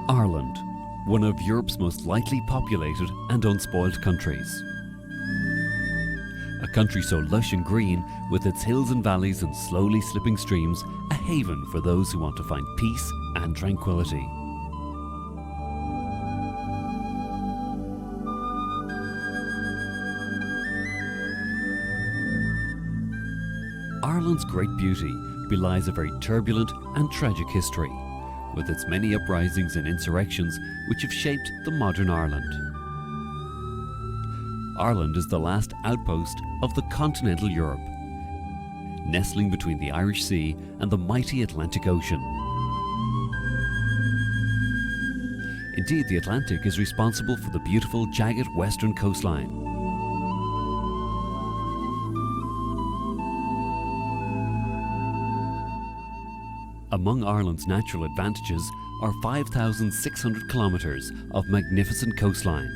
Ireland, one of Europe's most lightly populated and unspoilt countries. A country so lush and green, with its hills and valleys and slowly slipping streams, a haven for those who want to find peace and tranquility. Ireland's great beauty belies a very turbulent and tragic history, with its many uprisings and insurrections which have shaped the modern Ireland. Ireland is the last outpost of the continental Europe, nestling between the Irish Sea and the mighty Atlantic Ocean. Indeed, the Atlantic is responsible for the beautiful jagged western coastline. Among Ireland's natural advantages are 5,600 kilometres of magnificent coastline,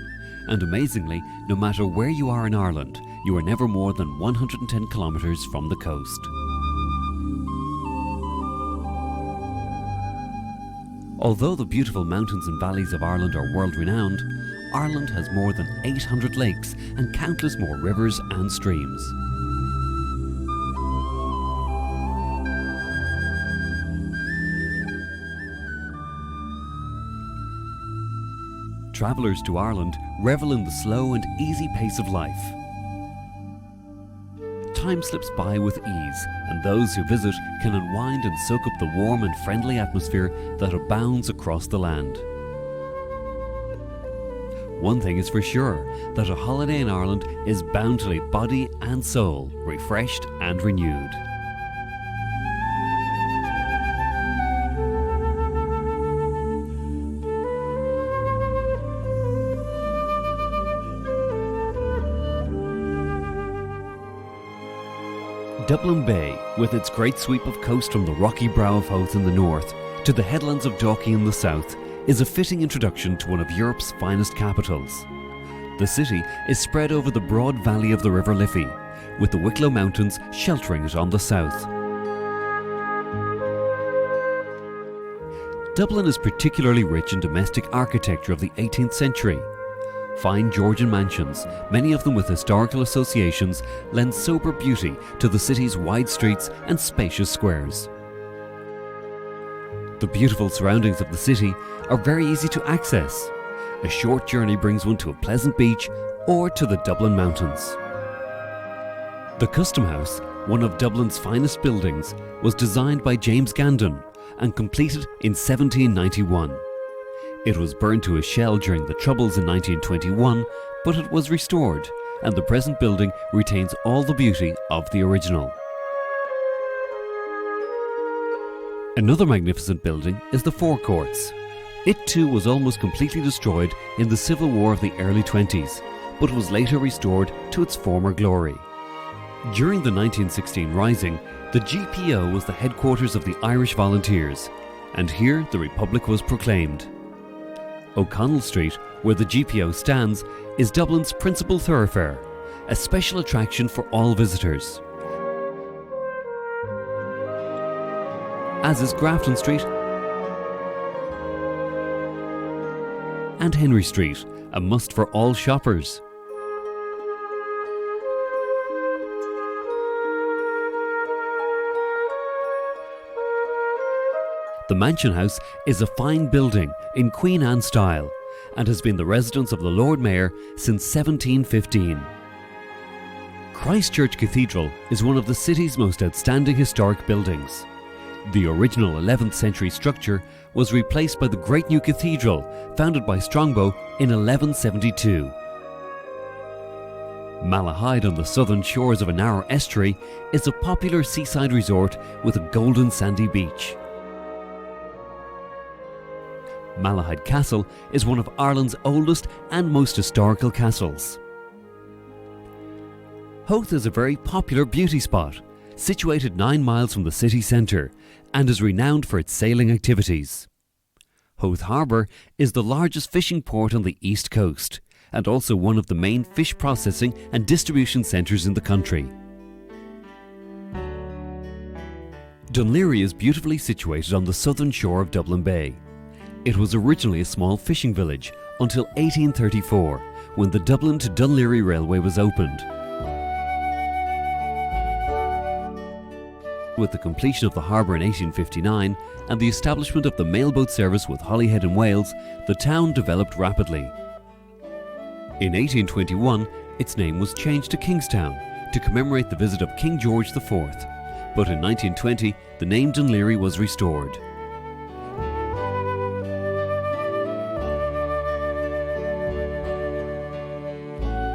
and amazingly, no matter where you are in Ireland, you are never more than 110 kilometres from the coast. Although the beautiful mountains and valleys of Ireland are world-renowned, Ireland has more than 800 lakes and countless more rivers and streams. Travellers to Ireland revel in the slow and easy pace of life. Time slips by with ease, and those who visit can unwind and soak up the warm and friendly atmosphere that abounds across the land. One thing is for sure, that a holiday in Ireland is bound to leave body and soul refreshed and renewed. Dublin Bay, with its great sweep of coast from the rocky brow of Howth in the north to the headlands of Dalkey in the south, is a fitting introduction to one of Europe's finest capitals. The city is spread over the broad valley of the River Liffey, with the Wicklow Mountains sheltering it on the south. Dublin is particularly rich in domestic architecture of the 18th century. Fine Georgian mansions, many of them with historical associations, lend sober beauty to the city's wide streets and spacious squares. The beautiful surroundings of the city are very easy to access. A short journey brings one to a pleasant beach or to the Dublin mountains. The Custom House, one of Dublin's finest buildings, was designed by James Gandon and completed in 1791. It was burned to a shell during the Troubles in 1921, but it was restored, and the present building retains all the beauty of the original. Another magnificent building is the Four Courts. It too was almost completely destroyed in the Civil War of the early 20s, but was later restored to its former glory. During the 1916 Rising, the GPO was the headquarters of the Irish Volunteers, and here the Republic was proclaimed. O'Connell Street, where the GPO stands, is Dublin's principal thoroughfare, a special attraction for all visitors. As is Grafton Street and Henry Street, a must for all shoppers. The Mansion House is a fine building in Queen Anne style and has been the residence of the Lord Mayor since 1715. Christchurch Cathedral is one of the city's most outstanding historic buildings. The original 11th century structure was replaced by the great new cathedral founded by Strongbow in 1172. Malahide, on the southern shores of a narrow estuary, is a popular seaside resort with a golden sandy beach. Malahide Castle is one of Ireland's oldest and most historical castles. Howth is a very popular beauty spot, situated 9 miles from the city centre, and is renowned for its sailing activities. Howth Harbour is the largest fishing port on the east coast, and also one of the main fish processing and distribution centres in the country. Dunleary is beautifully situated on the southern shore of Dublin Bay. It was originally a small fishing village until 1834, when the Dublin to Dunleary Railway was opened. With the completion of the harbour in 1859 and the establishment of the mailboat service with Holyhead in Wales, the town developed rapidly. In 1821, its name was changed to Kingstown to commemorate the visit of King George IV, but in 1920 the name Dunleary was restored.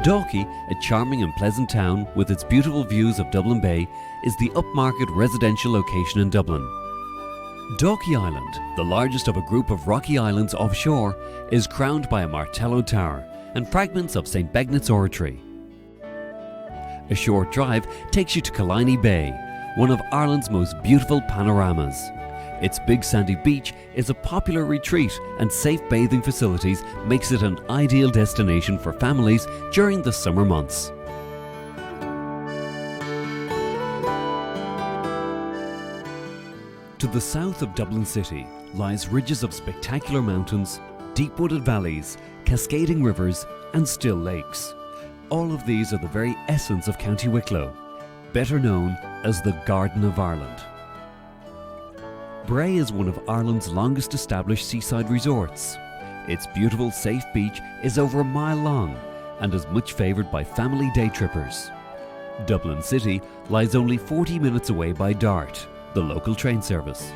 Dalkey, a charming and pleasant town with its beautiful views of Dublin Bay, is the upmarket residential location in Dublin. Dalkey Island, the largest of a group of rocky islands offshore, is crowned by a Martello Tower and fragments of St. Begnet's Oratory. A short drive takes you to Killiney Bay, one of Ireland's most beautiful panoramas. Its big sandy beach is a popular retreat, and safe bathing facilities makes it an ideal destination for families during the summer months. To the south of Dublin City lies ridges of spectacular mountains, deep wooded valleys, cascading rivers and still lakes. All of these are the very essence of County Wicklow, better known as the Garden of Ireland. Bray is one of Ireland's longest established seaside resorts. Its beautiful, safe beach is over a mile long and is much favoured by family day trippers. Dublin City lies only 40 minutes away by Dart, the local train service.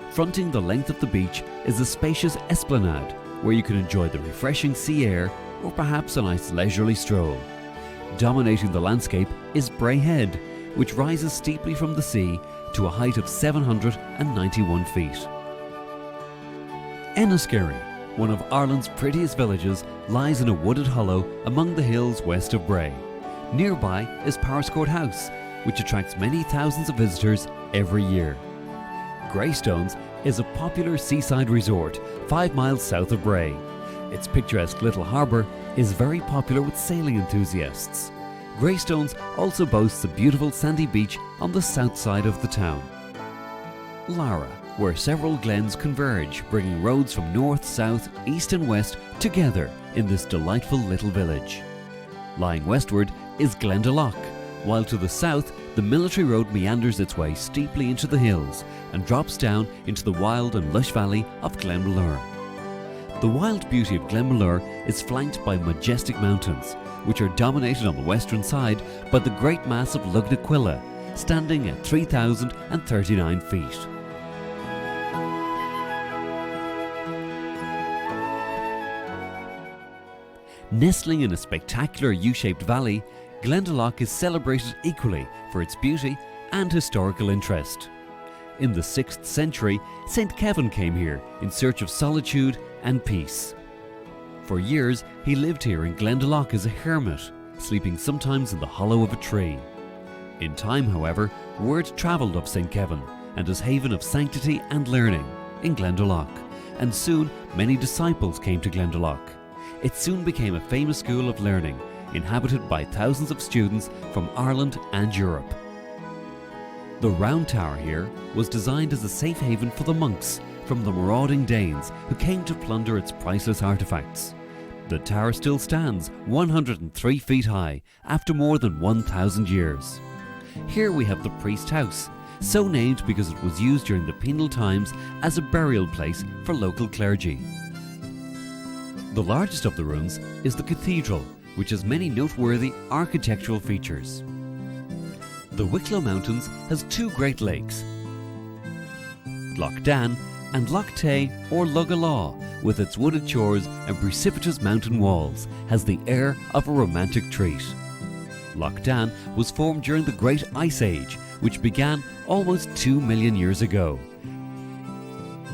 Fronting the length of the beach is a spacious esplanade where you can enjoy the refreshing sea air or perhaps a nice leisurely stroll. Dominating the landscape is Bray Head, which rises steeply from the sea to a height of 791 feet. Enniskerry, one of Ireland's prettiest villages, lies in a wooded hollow among the hills west of Bray. Nearby is Powerscourt House, which attracts many thousands of visitors every year. Greystones is a popular seaside resort 5 miles south of Bray. Its picturesque little harbour is very popular with sailing enthusiasts. Greystones also boasts a beautiful sandy beach on the south side of the town. Lara, where several glens converge, bringing roads from north, south, east and west together in this delightful little village. Lying westward is Glendalough, while to the south the military road meanders its way steeply into the hills and drops down into the wild and lush valley of Glenmalure. The wild beauty of Glenmalure is flanked by majestic mountains, which are dominated on the western side by the great mass of Lugnaquilla, standing at 3,039 feet. Nestling in a spectacular U-shaped valley, Glendalough is celebrated equally for its beauty and historical interest. In the 6th century, St. Kevin came here in search of solitude and peace. For years, he lived here in Glendalough as a hermit, sleeping sometimes in the hollow of a tree. In time, however, word travelled of St. Kevin and his haven of sanctity and learning in Glendalough, and soon many disciples came to Glendalough. It soon became a famous school of learning, inhabited by thousands of students from Ireland and Europe. The Round Tower here was designed as a safe haven for the monks from the marauding Danes who came to plunder its priceless artefacts. The tower still stands 103 feet high after more than 1,000 years. Here we have the Priest House, so named because it was used during the penal times as a burial place for local clergy. The largest of the rooms is the cathedral, which has many noteworthy architectural features. The Wicklow Mountains has two great lakes, Lough Dan and Lough Tay or Lugalaw, with its wooded shores and precipitous mountain walls, has the air of a romantic treat. Lough Dan was formed during the Great Ice Age, which began almost 2 million years ago.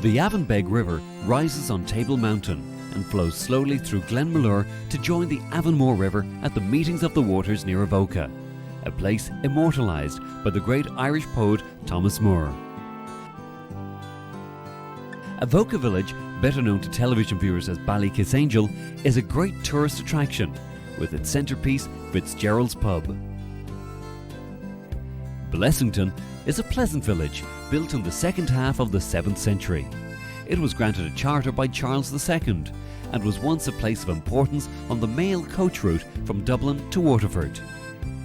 The Avonbeg River rises on Table Mountain and flows slowly through Glenmalure to join the Avonmore River at the meetings of the waters near Avoca, a place immortalised by the great Irish poet Thomas Moore. Avoca Village, better known to television viewers as Ballykissangel, is a great tourist attraction, with its centrepiece Fitzgerald's Pub. Blessington is a pleasant village built in the second half of the 7th century. it was granted a charter by Charles II and was once a place of importance on the mail coach route from Dublin to Waterford.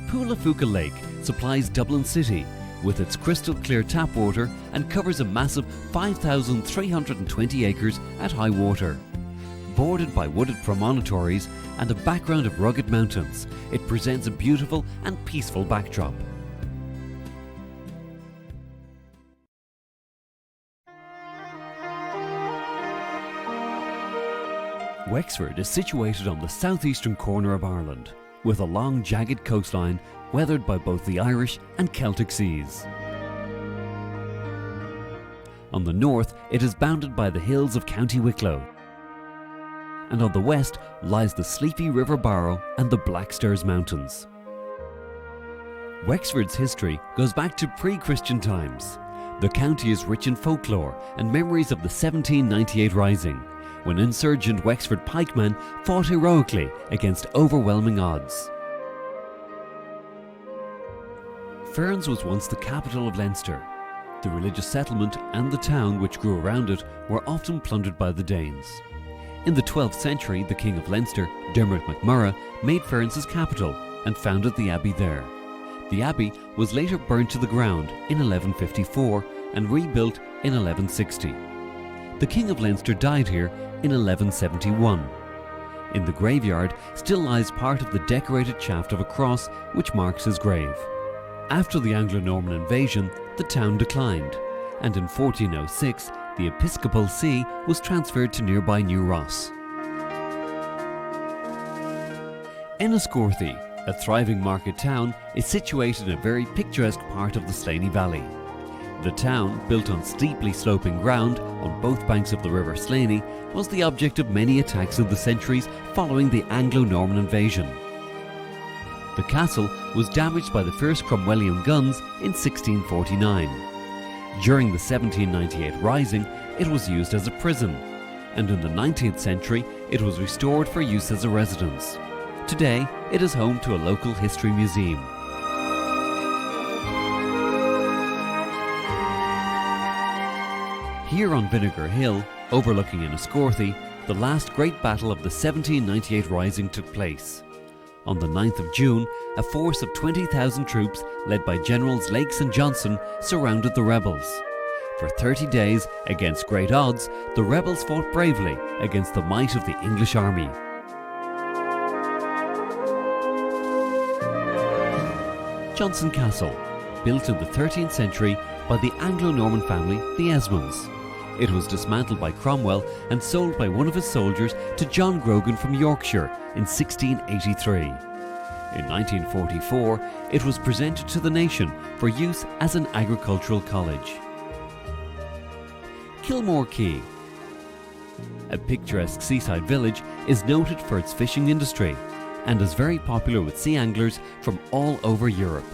Poulaphouca Lake supplies Dublin City with its crystal clear tap water and covers a massive 5,320 acres at high water. Bordered by wooded promontories and a background of rugged mountains, it presents a beautiful and peaceful backdrop. Wexford is situated on the southeastern corner of Ireland, with a long jagged coastline weathered by both the Irish and Celtic seas. On the north, it is bounded by the hills of County Wicklow, and on the west lies the sleepy River Barrow and the Black Stairs Mountains. Wexford's history goes back to pre-Christian times. The county is rich in folklore and memories of the 1798 Rising, when insurgent Wexford pikemen fought heroically against overwhelming odds. Ferns was once the capital of Leinster. The religious settlement and the town which grew around it were often plundered by the Danes. In the 12th century, the King of Leinster, Dermot MacMurrough, made Ferns his capital and founded the abbey there. The abbey was later burnt to the ground in 1154 and rebuilt in 1160. The King of Leinster died here in 1171. In the graveyard still lies part of the decorated shaft of a cross which marks his grave. After the Anglo-Norman invasion, the town declined, and in 1406 the episcopal see was transferred to nearby New Ross. Enniscorthy, a thriving market town, is situated in a very picturesque part of the Slaney Valley. The town, built on steeply sloping ground on both banks of the River Slaney, was the object of many attacks in the centuries following the Anglo-Norman invasion. The castle was damaged by the first Cromwellian guns in 1649. During the 1798 Rising, it was used as a prison, and in the 19th century it was restored for use as a residence. Today, it is home to a local history museum. Here on Vinegar Hill, overlooking Enniscorthy, the last great battle of the 1798 Rising took place. On the 9th of June, a force of 20,000 troops led by Generals Lakes and Johnson surrounded the rebels. For 30 days, against great odds, the rebels fought bravely against the might of the English army. Johnson Castle, built in the 13th century by the Anglo-Norman family, the Esmonds. It was dismantled by Cromwell and sold by one of his soldiers to John Grogan from Yorkshire in 1683. In 1944, it was presented to the nation for use as an agricultural college. Kilmore Quay, a picturesque seaside village, is noted for its fishing industry and is very popular with sea anglers from all over Europe.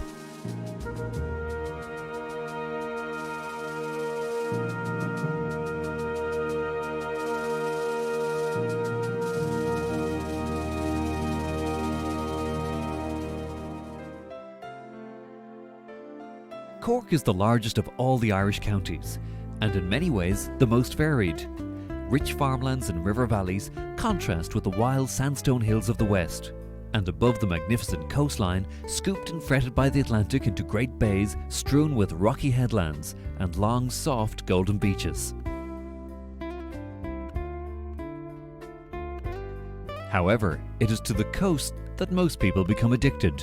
Cork is the largest of all the Irish counties, and in many ways the most varied. Rich farmlands and river valleys contrast with the wild sandstone hills of the west, and above the magnificent coastline, scooped and fretted by the Atlantic into great bays strewn with rocky headlands and long, soft, golden beaches. However, it is to the coast that most people become addicted.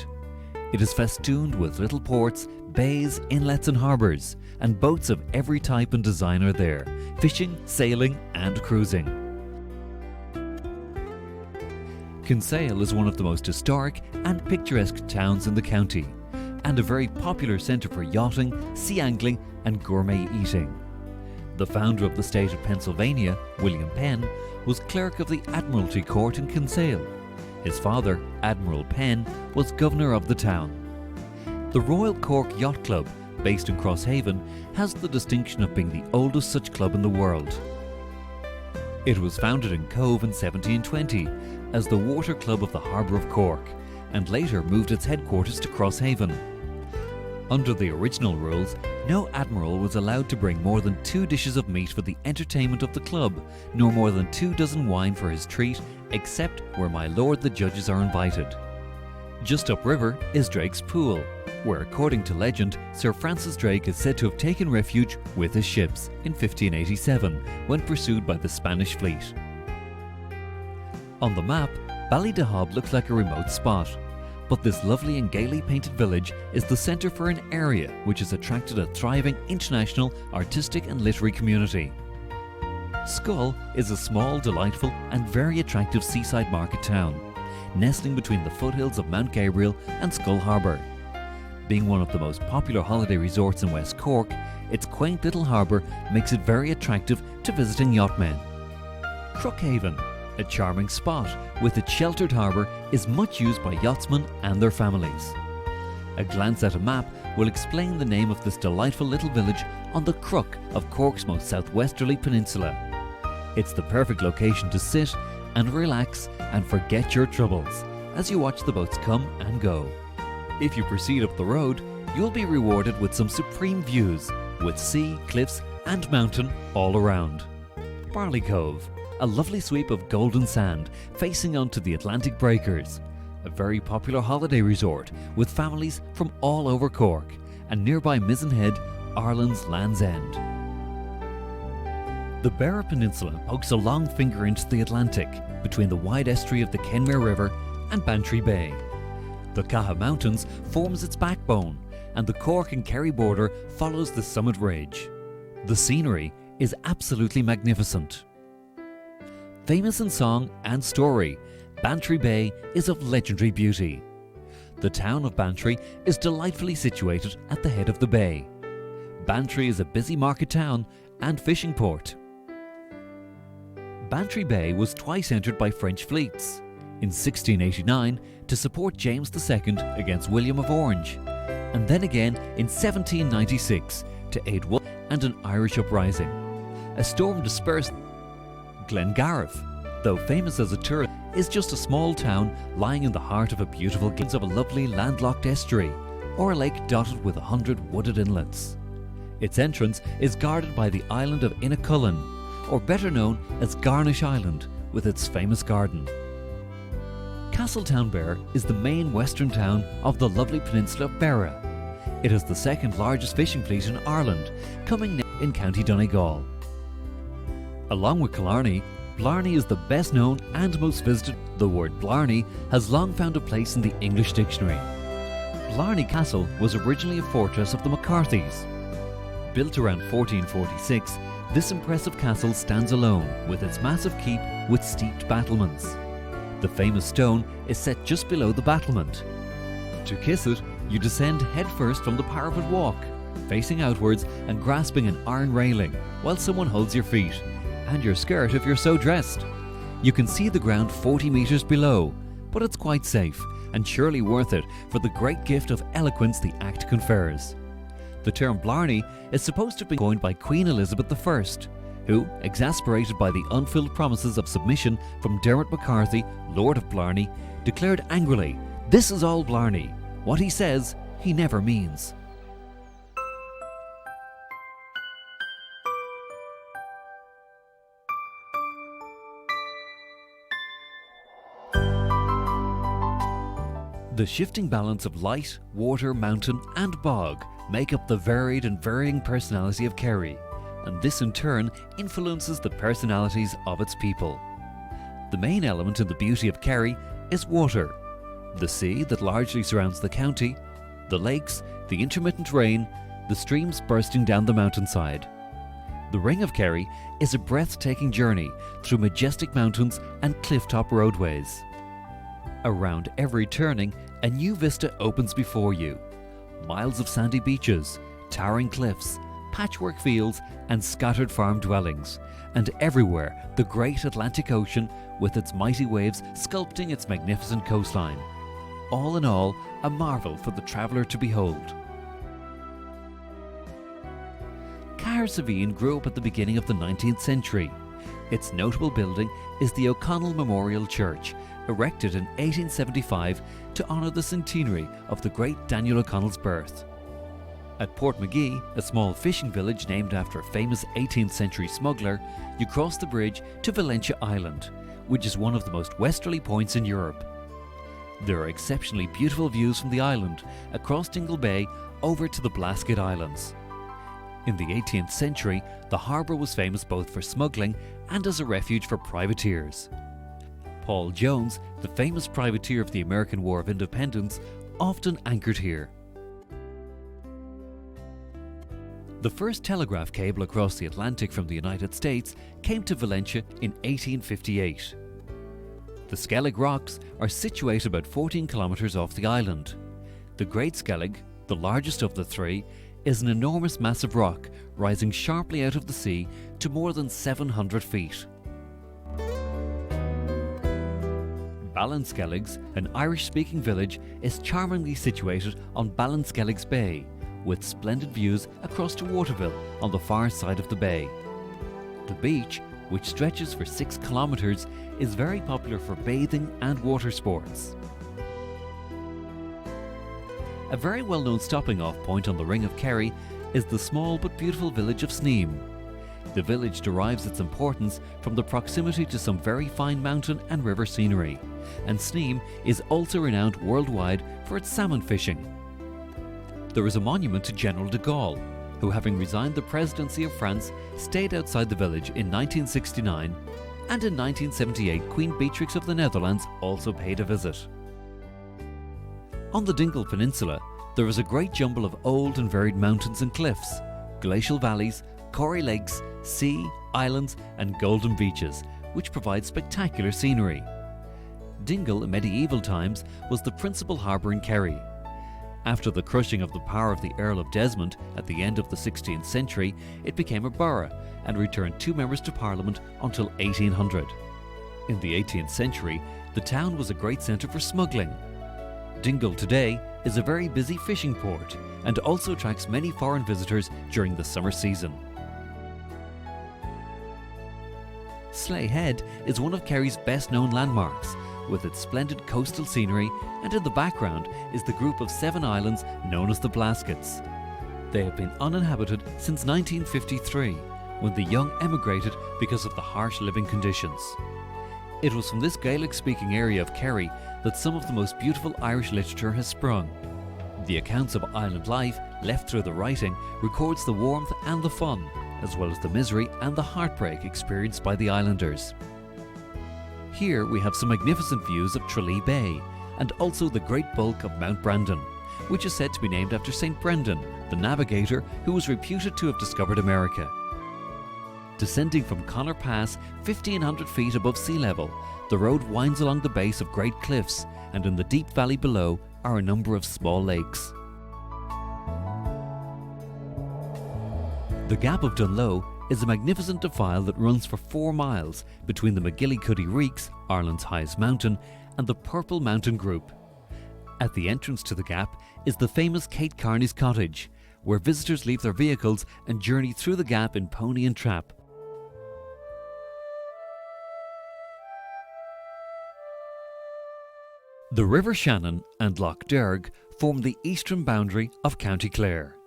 It is festooned with little ports, bays, inlets and harbours, and boats of every type and design are there, fishing, sailing and cruising. Kinsale is one of the most historic and picturesque towns in the county, and a very popular centre for yachting, sea angling and gourmet eating. The founder of the state of Pennsylvania, William Penn, was clerk of the Admiralty Court in Kinsale. His father, Admiral Penn, was governor of the town. The Royal Cork Yacht Club, based in Crosshaven, has the distinction of being the oldest such club in the world. It was founded in Cove in 1720 as the Water Club of the Harbour of Cork, and later moved its headquarters to Crosshaven. Under the original rules, no admiral was allowed to bring more than 2 dishes of meat for the entertainment of the club, nor more than 2 dozen wine for his treat, except where my lord the judges are invited. Just upriver is Drake's Pool, where according to legend, Sir Francis Drake is said to have taken refuge with his ships in 1587 when pursued by the Spanish fleet. On the map, Ballydehob looks like a remote spot, but this lovely and gaily painted village is the centre for an area which has attracted a thriving international artistic and literary community. Schull is a small, delightful and very attractive seaside market town, nestling between the foothills of Mount Gabriel and Schull Harbour. Being one of the most popular holiday resorts in West Cork, its quaint little harbour makes it very attractive to visiting yachtmen. Crookhaven, a charming spot with its sheltered harbour, is much used by yachtsmen and their families. A glance at a map will explain the name of this delightful little village on the crook of Cork's most southwesterly peninsula. It's the perfect location to sit and relax and forget your troubles as you watch the boats come and go. If you proceed up the road, you'll be rewarded with some supreme views, with sea, cliffs and mountain all around. Barley Cove, a lovely sweep of golden sand facing onto the Atlantic breakers. A very popular holiday resort with families from all over Cork, and nearby Mizen Head, Ireland's Land's End. The Beara Peninsula pokes a long finger into the Atlantic between the wide estuary of the Kenmare River and Bantry Bay. The Caha Mountains forms its backbone, and the Cork and Kerry border follows the summit ridge. The scenery is absolutely magnificent. Famous in song and story, Bantry Bay is of legendary beauty. The town of Bantry is delightfully situated at the head of the bay. Bantry is a busy market town and fishing port. Bantry Bay was twice entered by French fleets, in 1689 to support James II against William of Orange, and then again in 1796 to aid Wolfe and an Irish uprising. A storm dispersed Glengarriff, though famous as a tourist, is just a small town lying in the heart of a beautiful glimpse of a lovely landlocked estuary, or a lake dotted with 100 wooded inlets. Its entrance is guarded by the island of Innicullen, or better known as Garnish Island, with its famous garden. Castletownbere is the main western town of the lovely peninsula of Beara. It has the second largest fishing fleet in Ireland, coming in County Donegal. Along with Killarney, Blarney is the best known and most visited. The word Blarney has long found a place in the English dictionary. Blarney Castle was originally a fortress of the McCarthys. Built around 1446, this impressive castle stands alone with its massive keep with steeped battlements. The famous stone is set just below the battlement. To kiss it, you descend headfirst from the parapet walk, facing outwards and grasping an iron railing while someone holds your feet, and your skirt if you're so dressed. You can see the ground 40 metres below, but it's quite safe and surely worth it for the great gift of eloquence the act confers. The term Blarney is supposed to have been coined by Queen Elizabeth I, who, exasperated by the unfilled promises of submission from Dermot McCarthy, Lord of Blarney, declared angrily, "This is all Blarney. What he says, he never means." The shifting balance of light, water, mountain and bog make up the varied and varying personality of Kerry, and this in turn influences the personalities of its people. The main element in the beauty of Kerry is water. The sea that largely surrounds the county, the lakes, the intermittent rain, the streams bursting down the mountainside. The Ring of Kerry is a breathtaking journey through majestic mountains and cliff-top roadways. Around every turning, a new vista opens before you. Miles of sandy beaches, towering cliffs, patchwork fields and scattered farm dwellings, and everywhere the great Atlantic Ocean with its mighty waves sculpting its magnificent coastline. All in all, a marvel for the traveller to behold. Cahersiveen grew up at the beginning of the 19th century. Its notable building is the O'Connell Memorial Church, erected in 1875 to honour the centenary of the great Daniel O'Connell's birth. At Portmagee, a small fishing village named after a famous 18th century smuggler, you cross the bridge to Valentia Island, which is one of the most westerly points in Europe. There are exceptionally beautiful views from the island, across Dingle Bay, over to the Blasket Islands. In the 18th century, the harbour was famous both for smuggling and as a refuge for privateers. Paul Jones, the famous privateer of the American War of Independence, often anchored here. The first telegraph cable across the Atlantic from the United States came to Valentia in 1858. The Skellig Rocks are situated about 14 kilometres off the island. The Great Skellig, the largest of the three, is an enormous mass of rock rising sharply out of the sea to more than 700 feet. Ballinskelligs, an Irish-speaking village, is charmingly situated on Ballinskelligs Bay, with splendid views across to Waterville on the far side of the bay. The beach, which stretches for 6 kilometres, is very popular for bathing and water sports. A very well-known stopping-off point on the Ring of Kerry is the small but beautiful village of Sneem. The village derives its importance from the proximity to some very fine mountain and river scenery, and Sneem is also renowned worldwide for its salmon fishing. There is a monument to General de Gaulle, who, having resigned the presidency of France, stayed outside the village in 1969, and in 1978 Queen Beatrix of the Netherlands also paid a visit. On the Dingle Peninsula, there is a great jumble of old and varied mountains and cliffs, glacial valleys, cory lakes, sea, islands and golden beaches, which provide spectacular scenery. Dingle in medieval times was the principal harbour in Kerry. After the crushing of the power of the Earl of Desmond at the end of the 16th century, it became a borough and returned 2 members to Parliament until 1800. In the 18th century, the town was a great centre for smuggling. Dingle today is a very busy fishing port and also attracts many foreign visitors during the summer season. Sleigh Head is one of Kerry's best-known landmarks, with its splendid coastal scenery, and in the background is the group of 7 islands known as the Blaskets. They have been uninhabited since 1953, when the young emigrated because of the harsh living conditions. It was from this Gaelic-speaking area of Kerry that some of the most beautiful Irish literature has sprung. The accounts of island life left through the writing records the warmth and the fun, as well as the misery and the heartbreak experienced by the islanders. Here we have some magnificent views of Tralee Bay, and also the great bulk of Mount Brandon, which is said to be named after St. Brendan, the navigator who was reputed to have discovered America. Descending from Connor Pass 1,500 feet above sea level, the road winds along the base of great cliffs, and in the deep valley below are a number of small lakes. The Gap of Dunloe is a magnificent defile that runs for 4 miles between the McGillycuddy Reeks, Ireland's highest mountain, and the Purple Mountain Group. At the entrance to the gap is the famous Kate Carney's cottage, where visitors leave their vehicles and journey through the gap in pony and trap. The River Shannon and Lough Derg form the eastern boundary of County Clare.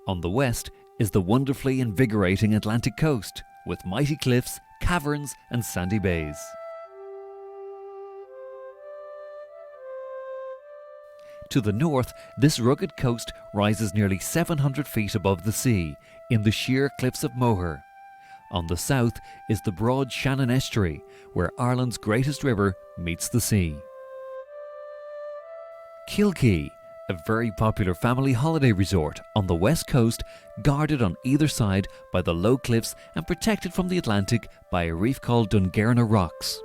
On the west is the wonderfully invigorating Atlantic coast, with mighty cliffs, caverns and sandy bays. To the north, this rugged coast rises nearly 700 feet above the sea, in the sheer cliffs of Moher. On the south is the broad Shannon estuary, where Ireland's greatest river meets the sea. Kilkee, a very popular family holiday resort on the west coast, guarded on either side by the low cliffs and protected from the Atlantic by a reef called Dungarna Rocks.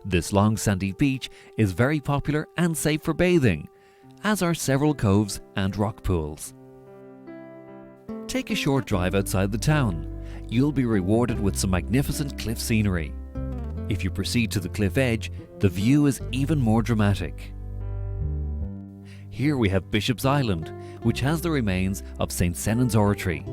This long sandy beach is very popular and safe for bathing, as are several coves and rock pools. Take a short drive outside the town. You'll be rewarded with some magnificent cliff scenery. If you proceed to the cliff edge, the view is even more dramatic. Here we have Bishop's Island, which has the remains of St. Senan's Oratory.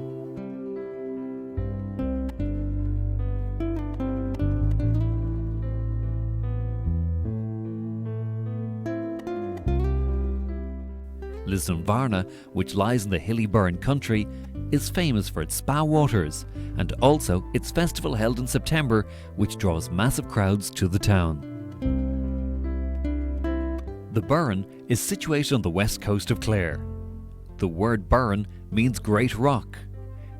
Lisdoonvarna, which lies in the hilly Burren country, is famous for its spa waters and also its festival held in September, which draws massive crowds to the town. The Burren is situated on the west coast of Clare. The word Burren means Great Rock.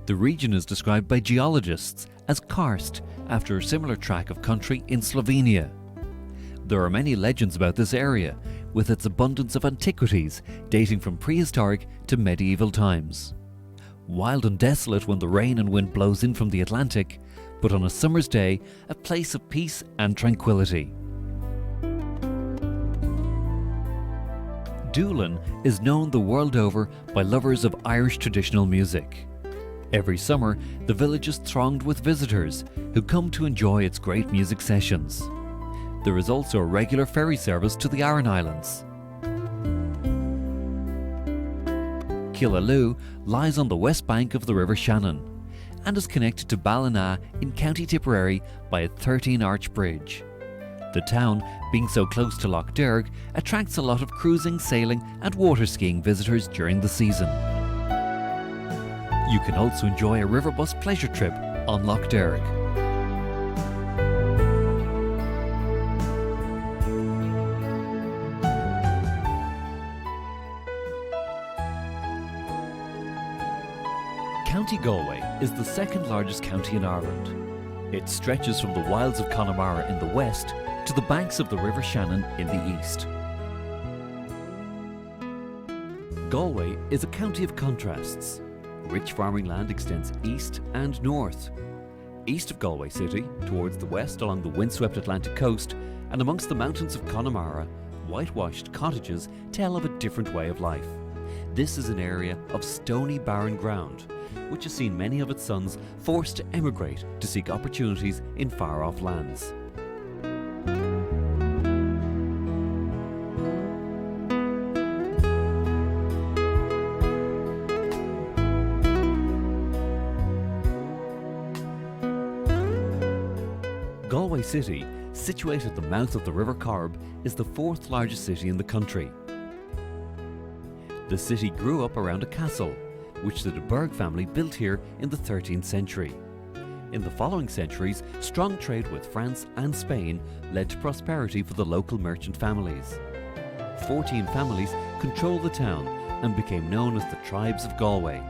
The region is described by geologists as karst, after a similar tract of country in Slovenia. There are many legends about this area, with its abundance of antiquities dating from prehistoric to medieval times. Wild and desolate when the rain and wind blows in from the Atlantic, but on a summer's day, a place of peace and tranquility. Dublin is known the world over by lovers of Irish traditional music. Every summer, the village is thronged with visitors who come to enjoy its great music sessions. There is also a regular ferry service to the Aran Islands. Killaloe lies on the west bank of the River Shannon and is connected to Ballina in County Tipperary by a 13-arch bridge. The town, being so close to Lough Derg, attracts a lot of cruising, sailing and water skiing visitors during the season. You can also enjoy a river bus pleasure trip on Lough Derg. County Galway is the second largest county in Ireland. It stretches from the wilds of Connemara in the west to the banks of the River Shannon in the east. Galway is a county of contrasts. Rich farming land extends east and north. East of Galway city, towards the west along the windswept Atlantic coast, and amongst the mountains of Connemara, whitewashed cottages tell of a different way of life. This is an area of stony barren ground, which has seen many of its sons forced to emigrate to seek opportunities in far-off lands. Galway City, situated at the mouth of the River Corb, is the fourth largest city in the country. The city grew up around a castle, which the de Burgh family built here in the 13th century. In the following centuries, strong trade with France and Spain led to prosperity for the local merchant families. 14 families controlled the town and became known as the Tribes of Galway.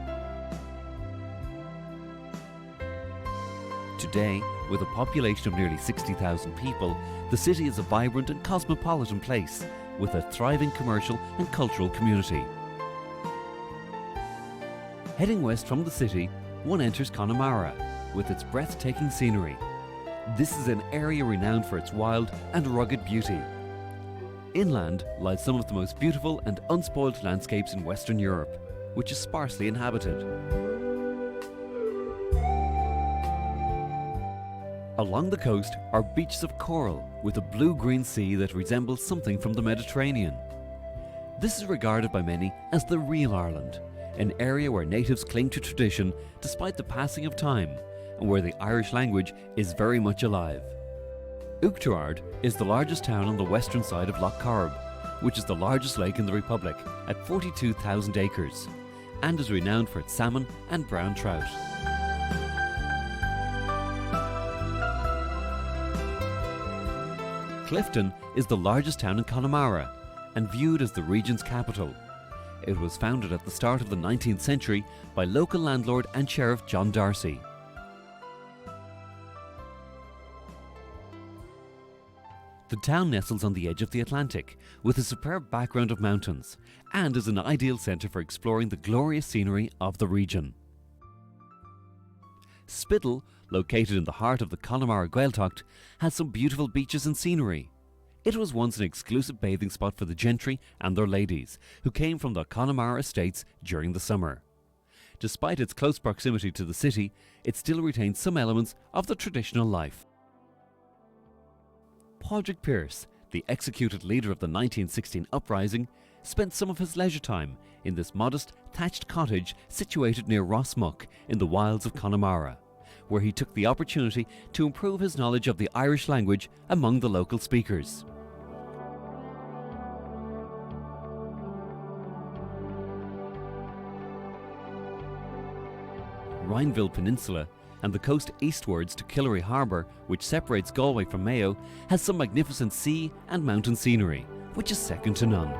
Today, with a population of nearly 60,000 people, the city is a vibrant and cosmopolitan place with a thriving commercial and cultural community. Heading west from the city, one enters Connemara with its breathtaking scenery. This is an area renowned for its wild and rugged beauty. Inland lies some of the most beautiful and unspoiled landscapes in Western Europe, which is sparsely inhabited. Along the coast are beaches of coral with a blue-green sea that resembles something from the Mediterranean. This is regarded by many as the real Ireland, an area where natives cling to tradition despite the passing of time and where the Irish language is very much alive. Oughterard is the largest town on the western side of Lough Corb, which is the largest lake in the Republic at 42,000 acres and is renowned for its salmon and brown trout. Clifton is the largest town in Connemara and viewed as the region's capital. It was founded at the start of the 19th century by local landlord and sheriff John Darcy. The town nestles on the edge of the Atlantic with a superb background of mountains and is an ideal centre for exploring the glorious scenery of the region. Spiddle, located in the heart of the Connemara Gaeltacht, has some beautiful beaches and scenery. It was once an exclusive bathing spot for the gentry and their ladies, who came from the Connemara estates during the summer. Despite its close proximity to the city, it still retains some elements of the traditional life. Padraig Pearse, the executed leader of the 1916 uprising, spent some of his leisure time in this modest thatched cottage situated near Rossmuck in the wilds of Connemara, where he took the opportunity to improve his knowledge of the Irish language among the local speakers. Rhineville Peninsula, and the coast eastwards to Killary Harbour, which separates Galway from Mayo, has some magnificent sea and mountain scenery, which is second to none.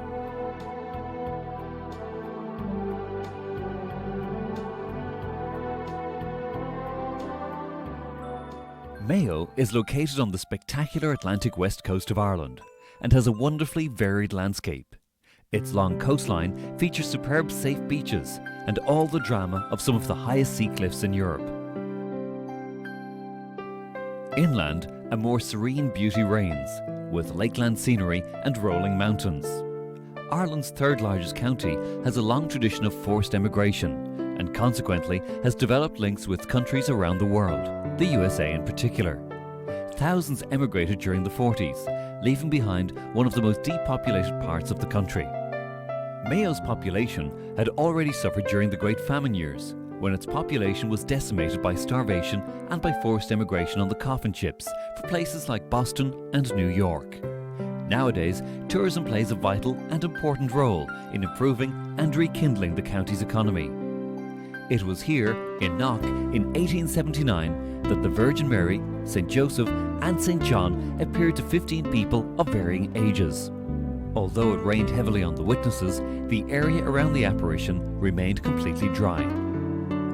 Mayo is located on the spectacular Atlantic west coast of Ireland and has a wonderfully varied landscape. Its long coastline features superb safe beaches and all the drama of some of the highest sea cliffs in Europe. Inland, a more serene beauty reigns, with lakeland scenery and rolling mountains. Ireland's third largest county has a long tradition of forced emigration and consequently has developed links with countries around the world, the USA in particular. Thousands emigrated during the 40s, leaving behind one of the most depopulated parts of the country. Mayo's population had already suffered during the Great Famine years, when its population was decimated by starvation and by forced emigration on the coffin ships for places like Boston and New York. Nowadays, tourism plays a vital and important role in improving and rekindling the county's economy. It was here, in Knock, in 1879 that the Virgin Mary, St. Joseph and St. John appeared to 15 people of varying ages. Although it rained heavily on the witnesses, the area around the apparition remained completely dry.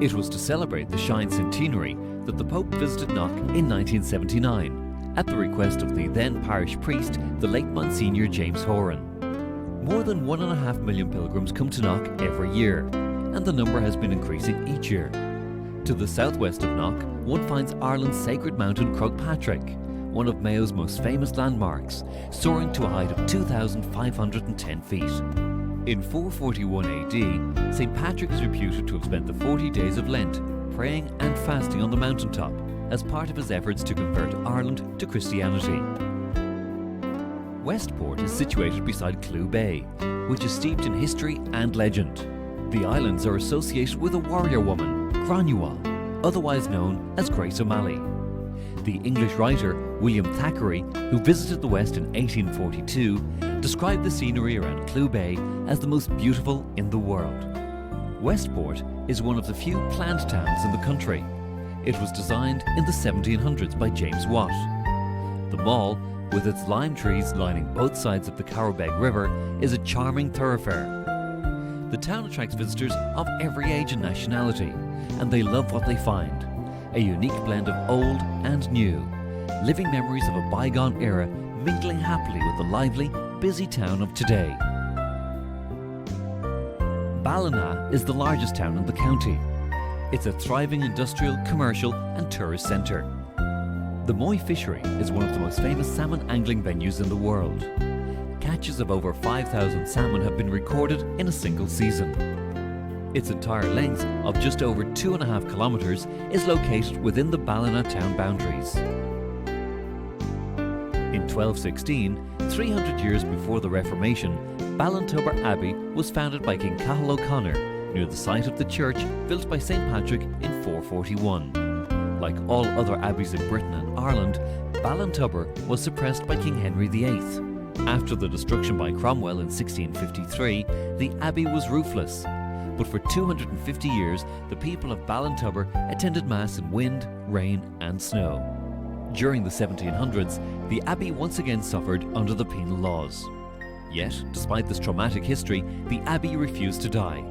It was to celebrate the Shine Centenary that the Pope visited Knock in 1979, at the request of the then parish priest, the late Monsignor James Horan. More than 1.5 million pilgrims come to Knock every year, and the number has been increasing each year. To the southwest of Knock, one finds Ireland's sacred mountain Croagh-Patrick, one of Mayo's most famous landmarks, soaring to a height of 2,510 feet. In 441 AD, St. Patrick is reputed to have spent the 40 days of Lent praying and fasting on the mountaintop as part of his efforts to convert Ireland to Christianity. Westport is situated beside Clew Bay, which is steeped in history and legend. The islands are associated with a warrior woman, Granuaile, otherwise known as Grace O'Malley. The English writer William Thackeray, who visited the West in 1842, described the scenery around Clew Bay as the most beautiful in the world. Westport is one of the few planned towns in the country. It was designed in the 1700s by James Watt. The mall, with its lime trees lining both sides of the Carrowbeg River, is a charming thoroughfare. The town attracts visitors of every age and nationality, and they love what they find. A unique blend of old and new, living memories of a bygone era mingling happily with the lively, busy town of today. Ballina is the largest town in the county. It's a thriving industrial, commercial and tourist centre. The Moy Fishery is one of the most famous salmon angling venues in the world. Catches of over 5,000 salmon have been recorded in a single season. Its entire length of just over 2.5 kilometres is located within the Ballina town boundaries. In 1216, 300 years before the Reformation, Ballintubber Abbey was founded by King Cathal O'Connor near the site of the church built by St. Patrick in 441. Like all other abbeys in Britain and Ireland, Ballintubber was suppressed by King Henry VIII. After the destruction by Cromwell in 1653, the abbey was roofless. But for 250 years, the people of Ballintubber attended Mass in wind, rain and snow. During the 1700s, the abbey once again suffered under the penal laws. Yet, despite this traumatic history, the abbey refused to die,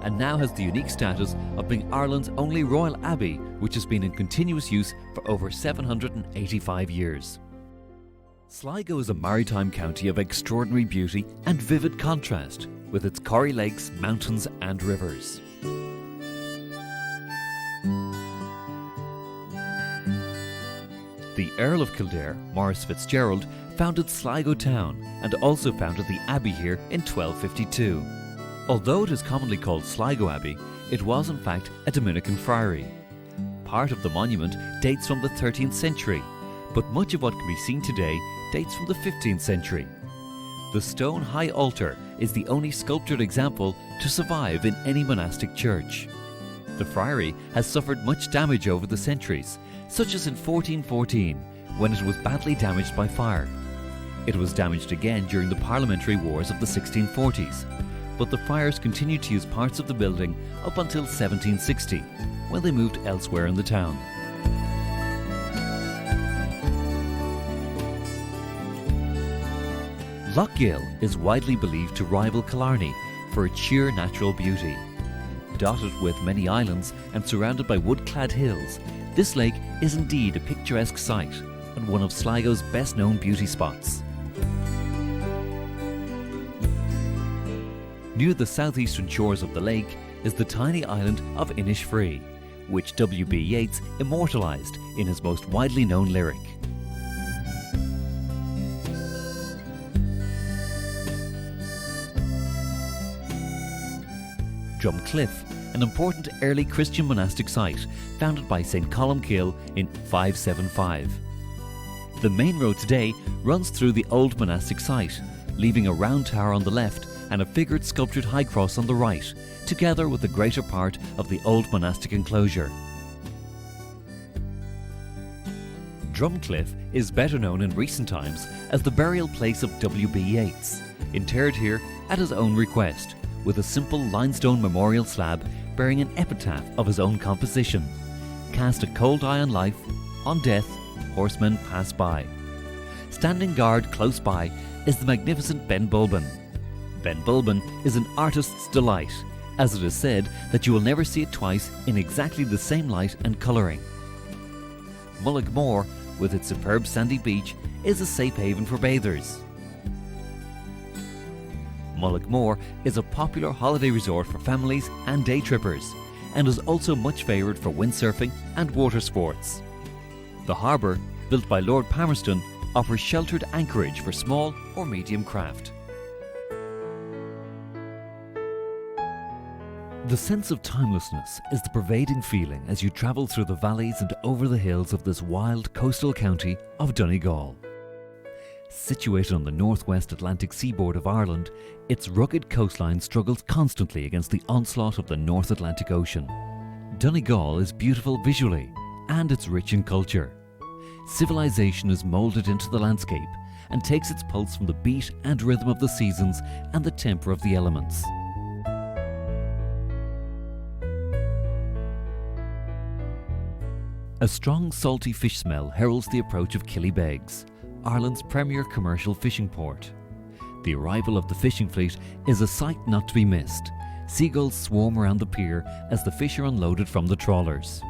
and now has the unique status of being Ireland's only royal abbey, which has been in continuous use for over 785 years. Sligo is a maritime county of extraordinary beauty and vivid contrast, with its Corrie lakes, mountains and rivers. The Earl of Kildare, Maurice Fitzgerald, founded Sligo town and also founded the abbey here in 1252. Although it is commonly called Sligo Abbey, it was in fact a Dominican friary. Part of the monument dates from the 13th century, but much of what can be seen today dates from the 15th century. The stone high altar is the only sculptured example to survive in any monastic church. The friary has suffered much damage over the centuries, such as in 1414, when it was badly damaged by fire. It was damaged again during the parliamentary wars of the 1640s. but the Friars continued to use parts of the building up until 1760, when they moved elsewhere in the town. Lough Gill is widely believed to rival Killarney for its sheer natural beauty. Dotted with many islands and surrounded by wood-clad hills, this lake is indeed a picturesque sight and one of Sligo's best-known beauty spots. Near the southeastern shores of the lake is the tiny island of Innisfree, which W.B. Yeats immortalised in his most widely known lyric. Drumcliff, an important early Christian monastic site founded by St. Columcille in 575. The main road today runs through the old monastic site, leaving a round tower on the left and a figured sculptured high cross on the right, together with the greater part of the old monastic enclosure. Drumcliff is better known in recent times as the burial place of W.B. Yeats, interred here at his own request, with a simple limestone memorial slab bearing an epitaph of his own composition. Cast a cold eye on life, on death, horsemen pass by. Standing guard close by is the magnificent Ben Bulben. Ben Bulben is an artist's delight, as it is said that you will never see it twice in exactly the same light and colouring. Mullaghmore, with its superb sandy beach, is a safe haven for bathers. Mullaghmore is a popular holiday resort for families and day trippers, and is also much favoured for windsurfing and water sports. The harbour, built by Lord Palmerston, offers sheltered anchorage for small or medium craft. The sense of timelessness is the pervading feeling as you travel through the valleys and over the hills of this wild coastal county of Donegal. Situated on the northwest Atlantic seaboard of Ireland, its rugged coastline struggles constantly against the onslaught of the North Atlantic Ocean. Donegal is beautiful visually, and it's rich in culture. Civilization is moulded into the landscape and takes its pulse from the beat and rhythm of the seasons and the temper of the elements. A strong salty fish smell heralds the approach of Killybegs, Ireland's premier commercial fishing port. The arrival of the fishing fleet is a sight not to be missed. Seagulls swarm around the pier as the fish are unloaded from the trawlers.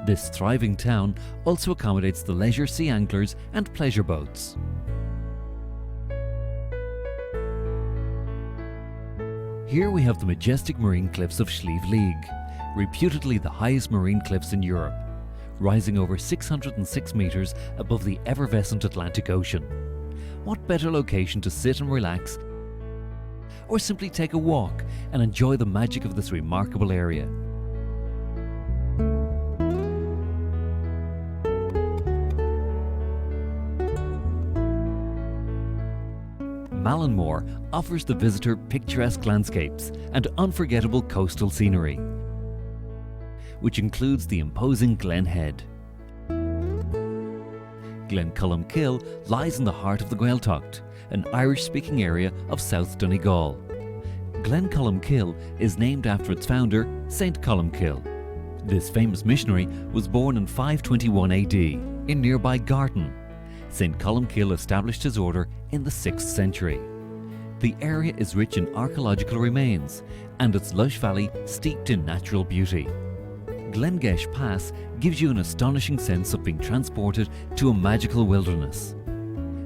This thriving town also accommodates the leisure sea anglers and pleasure boats. Here we have the majestic marine cliffs of Slieve League, reputedly the highest marine cliffs in Europe, rising over 606 metres above the effervescent Atlantic Ocean. What better location to sit and relax, or simply take a walk and enjoy the magic of this remarkable area. Mallinmore offers the visitor picturesque landscapes and unforgettable coastal scenery, which includes the imposing Glen Head. Glen Columcille lies in the heart of the Gaeltacht, an Irish-speaking area of South Donegal. Glen Columcille is named after its founder, St. Columcille. This famous missionary was born in 521 AD in nearby Gartan. St. Columcille established his order in the 6th century. The area is rich in archaeological remains and its lush valley steeped in natural beauty. Glengesh Pass gives you an astonishing sense of being transported to a magical wilderness.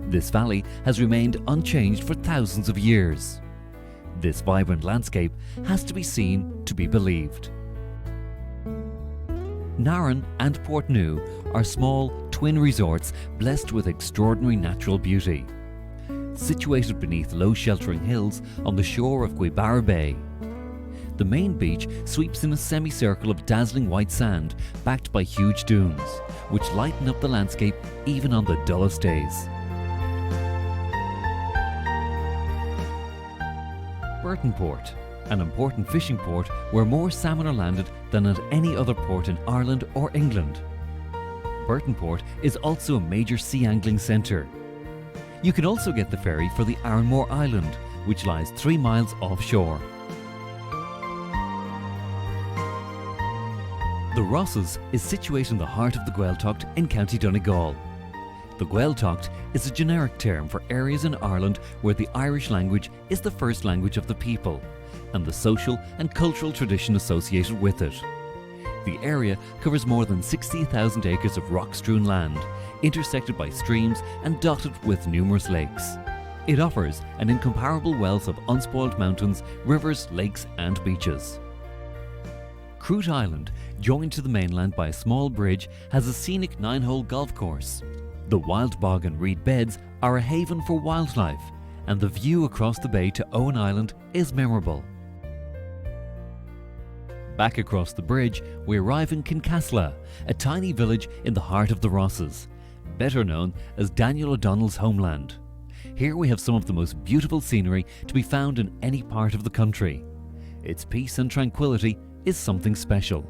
This valley has remained unchanged for thousands of years. This vibrant landscape has to be seen to be believed. Naran and Portneuf are small, twin resorts blessed with extraordinary natural beauty. Situated beneath low sheltering hills on the shore of Guibara Bay, the main beach sweeps in a semicircle of dazzling white sand backed by huge dunes, which lighten up the landscape even on the dullest days. Burtonport, an important fishing port where more salmon are landed than at any other port in Ireland or England. Burtonport is also a major sea angling centre. You can also get the ferry for the Arranmore Island, which lies 3 miles offshore. The Rosses is situated in the heart of the Gaeltacht in County Donegal. The Gaeltacht is a generic term for areas in Ireland where the Irish language is the first language of the people, and the social and cultural tradition associated with it. The area covers more than 60,000 acres of rock-strewn land, intersected by streams and dotted with numerous lakes. It offers an incomparable wealth of unspoiled mountains, rivers, lakes and beaches. Crute Island, joined to the mainland by a small bridge, has a scenic 9-hole golf course. The wild bog and reed beds are a haven for wildlife, and the view across the bay to Owen Island is memorable. Back across the bridge, we arrive in Kincasla, a tiny village in the heart of the Rosses, better known as Daniel O'Donnell's homeland. Here we have some of the most beautiful scenery to be found in any part of the country. Its peace and tranquility is something special.